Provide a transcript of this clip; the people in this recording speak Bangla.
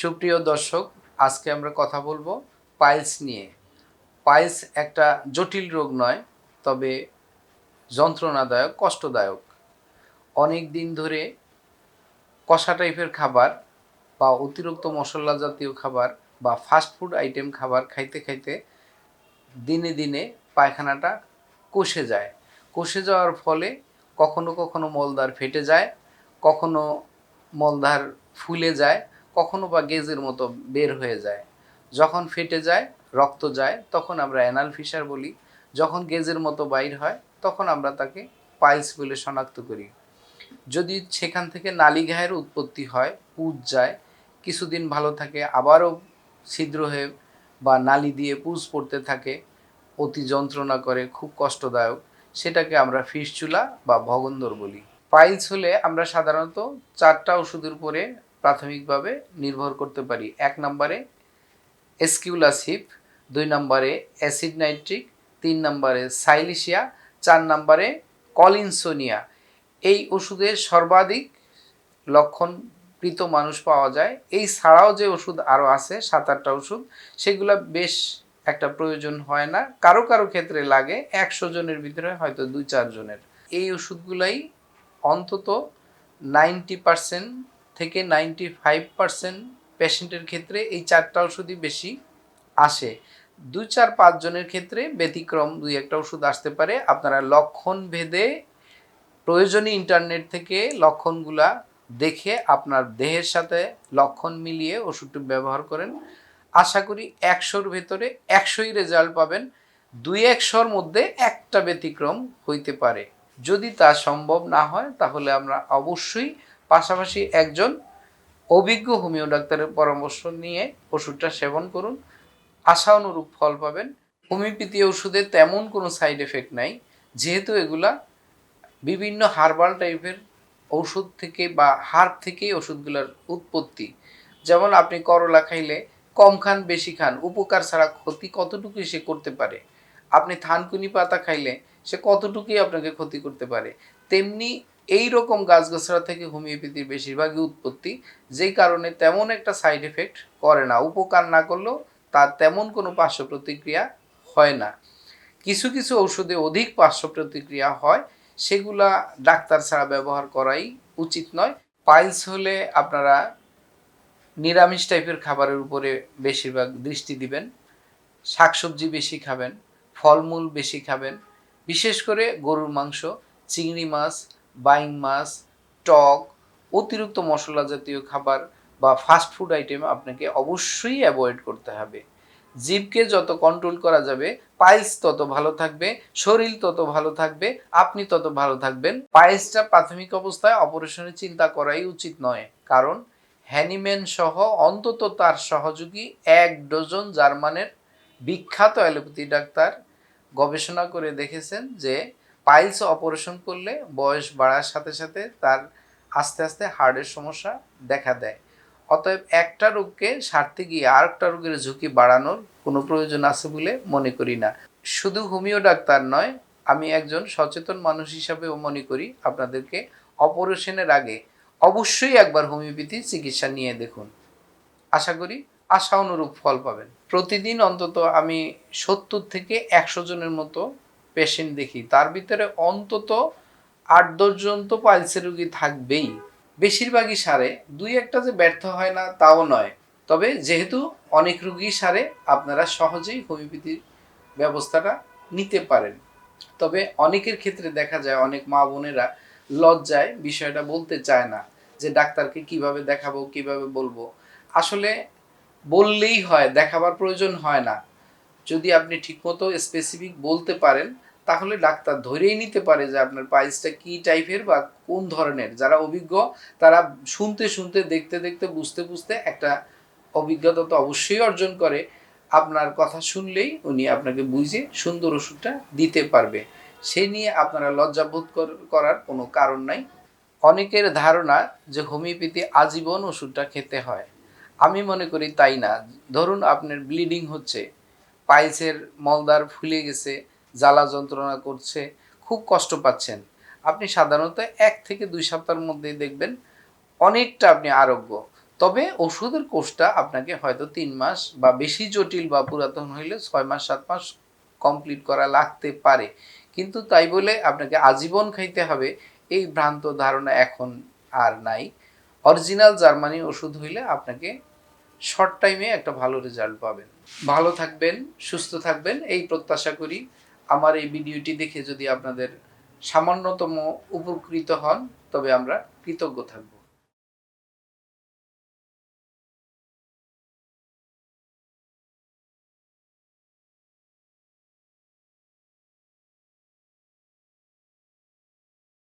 সুপ্রিয় দর্শক, আজকে আমরা কথা বলবো পাইলস নিয়ে। পাইলস একটা জটিল রোগ নয়, তবে যন্ত্রণাদায়ক, কষ্টদায়ক। অনেক দিন ধরে কষা টাইপের খাবার বা অতিরিক্ত মশলা জাতীয় খাবার বা ফাস্ট ফুড আইটেম খাবার খাইতে খাইতে দিনে দিনে পায়খানাটা কষে যায়। কষে যাওয়ার ফলে কখনো কখনো মলদ্বার ফেটে যায়, কখনো মলদ্বার ফুলে যায়, কখনো বা গেজের মতো বের হয়ে যায়। যখন ফেটে যায়, রক্ত যায়, তখন আমরা অ্যানাল ফিসার বলি। যখন গেজের মতো বাইর হয়, তখন আমরা তাকে পাইলস বলে শনাক্ত করি। যদি সেখান থেকে নালীঘায়ের উৎপত্তি হয়, পুঁজ যায়, কিছুদিন ভালো থাকে, আবারও ছিদ্র হয়ে বা নালী দিয়ে পুঁজ পড়তে থাকে, অতি যন্ত্রণা করে, খুব কষ্টদায়ক, সেটাকে আমরা ফিস্চুলা বা ভগন্দর বলি। পাইলস হলে আমরা সাধারণত 4টা ওষুধের উপরে প্রাথমিকভাবে নির্ভর করতে পারি। 1 নম্বরে এসকিউলাসিভ, 2 নম্বরে অ্যাসিড নাইট্রিক, 3 নম্বরে সাইলিশিয়া, 4 নম্বরে কলিনসোনিয়া। এই ওষুধের সর্বাধিক লক্ষণকৃত মানুষ পাওয়া যায়। এই ছাড়াও যে ওষুধ আরও আছে 7-8টা ওষুধ, সেগুলো বেশ একটা প্রয়োজন হয় না, কারো কারো ক্ষেত্রে লাগে। 100 জনের ভিতরে হয়তো 2-4 জনের। এই ওষুধগুলাই অন্তত 90% থেকে 95% পেশেন্টের ক্ষেত্রে এই 4টা ওষুধই বেশি আসে। 2-4-5 জনের ক্ষেত্রে ব্যতিক্রম 2-1টা ওষুধ আসতে পারে। আপনারা লক্ষণ ভেদে প্রয়োজনে ইন্টারনেট থেকে লক্ষণগুলা দেখে আপনার দেহের সাথে লক্ষণ মিলিয়ে ওষুধটি ব্যবহার করেন। আশা করি 100-র ভেতরে 100ই রেজাল্ট পাবেন। 2-100-র মধ্যে একটা ব্যতিক্রম হইতে পারে। যদি তা সম্ভব না হয়, তাহলে আমরা অবশ্যই পাশাপাশি একজন অভিজ্ঞ হোমিও ডাক্তারের পরামর্শ নিয়ে ওষুধটা সেবন করুন। আশা অনুরূপ ফল পাবেন। হোমিওপ্যাথি ওষুধে তেমন কোনো সাইড এফেক্ট নাই, যেহেতু এগুলা বিভিন্ন হার্বাল টাইপের ঔষধ থেকে বা হার্ব থেকেই ওষুধগুলোর উৎপত্তি। যেমন আপনি করলা খাইলে কম খান বেশি খান, উপকার ছাড়া ক্ষতি কতটুকুই সে করতে পারে। আপনি থানকুনি পাতা খাইলে সে কতটুকুই আপনাকে ক্ষতি করতে পারে। তেমনি এই রকম গাছগাছড়া থেকে হোমিওপ্যাথির বেশিরভাগই উৎপত্তি, যেই কারণে তেমন একটা সাইড এফেক্ট করে না। উপকার না করলেও তার তেমন কোনো পার্শ্ব প্রতিক্রিয়া হয় না। কিছু কিছু ঔষধে অধিক পার্শ্ব প্রতিক্রিয়া হয়, সেগুলা ডাক্তার ছাড়া ব্যবহার করাই উচিত নয়। পাইলস হলে আপনারা নিরামিষ টাইপের খাবারের উপরে বেশিরভাগ দৃষ্টি দিবেন, শাকসবজি বেশি খাবেন, ফলমূল বেশি খাবেন, বিশেষ করে গরুর মাংস, চিংড়ি মাছ, বাইং মাছ, টক, অতিরিক্ত মশলা জাতীয় খাবার বা ফাস্ট ফুড আইটেম আপনাকে অবশ্যই অ্যাভয়েড করতে হবে। জীবকে যত কন্ট্রোল করা যাবে, পাইলস তত ভালো থাকবে, শরীর তত ভালো থাকবে, আপনি তত ভালো থাকবেন। পাইলসটা প্রাথমিক অবস্থায় অপারেশনের চিন্তা করাই উচিত নয়, কারণ হ্যানিম্যান সহ অন্তত তার সহযোগী 1 ডজন জার্মানের বিখ্যাত অ্যালোপ্যাথি ডাক্তার গবেষণা করে দেখেছেন যে পাইলস অপারেশন করলে বয়স বাড়ার সাথে সাথে তার আস্তে আস্তে হার্টের সমস্যা দেখা দেয়। অতএব একটা রোগকে সারতে গিয়ে আরেকটা রোগের ঝুঁকি বাড়ানোর কোনো প্রয়োজন আছে বলে মনে করি না। শুধু হোমিও ডাক্তার নয়, আমি একজন সচেতন মানুষ হিসাবেও মনে করি আপনাদেরকে অপারেশনের আগে অবশ্যই একবার হোমিওপ্যাথি চিকিৎসা নিয়ে দেখুন। আশা করি আশা অনুরূপ ফল পাবেন। প্রতিদিন অন্তত আমি 70 থেকে 100 জনের মতো পেশেন্ট দেখি, তার ভিতরে অন্তত 8-10 জন তো পাইলসের রোগী থাকবেই। বেশিরভাগই সারে, 2-1টা যে ব্যর্থ হয় না তাও নয়। তবে যেহেতু অনেক রোগী সারে, আপনারা সহজেই হোমিওপ্যাথির ব্যবস্থাটা নিতে পারেন। তবে অনেকের ক্ষেত্রে দেখা যায় অনেক মা বোনেরা লজ্জায় বিষয়টা বলতে চায় না, যে ডাক্তারকে কিভাবে দেখাবো, কিভাবে বলবো। আসলে বললেই হয়, দেখাবার প্রয়োজন হয় না। যদি আপনি ঠিকমতো স্পেসিফিক বলতে পারেন, তাহলে ডাক্তার ধরেই নিতে পারে যে আপনার পাইলসটা কী টাইপের বা কোন ধরনের। যারা অভিজ্ঞ, তারা শুনতে শুনতে, দেখতে দেখতে, বুঝতে বুঝতে একটা অভিজ্ঞতা তো অবশ্যই অর্জন করে। আপনার কথা শুনলেই উনি আপনাকে বুঝে সুন্দর ওষুধটা দিতে পারবে। সেই নিয়ে আপনারা লজ্জাবোধ করার কোনো কারণ নাই। অনেকের ধারণা যে হোমিওপ্যাথি আজীবন ওষুধটা খেতে হয়। আমি মনে করি তাই না। ধরুন আপনার ব্লিডিং হচ্ছে, পাইলসের মলদ্বার ফুলে গেছে, জ্বালা যন্ত্রণা করছে, খুব কষ্ট পাচ্ছেন, আপনি সাধারণত 1 থেকে 2 সপ্তাহের মধ্যেই দেখবেন অনেকটা আপনি আরোগ্য। তবে ওষুধের কোর্সটা আপনাকে হয়তো ৩ মাস বা বেশি জটিল বা পুরাতন হইলে ৬ মাস ৭ মাস কমপ্লিট করা লাগতে পারে। কিন্তু তাই বলে আপনাকে আজীবন খাইতে হবে এই ভ্রান্ত ধারণা এখন আর নাই। অরিজিনাল জার্মানি ওষুধ হইলে আপনাকে শর্ট টাইমে একটা ভালো রেজাল্ট পাবেন। ভালো থাকবেন, সুস্থ থাকবেন এই প্রত্যাশা করি। আমার এই ভিডিওটি দেখে যদি আপনাদের সামান্যতম উপকৃত হন তবে আমরা কৃতজ্ঞ থাকব।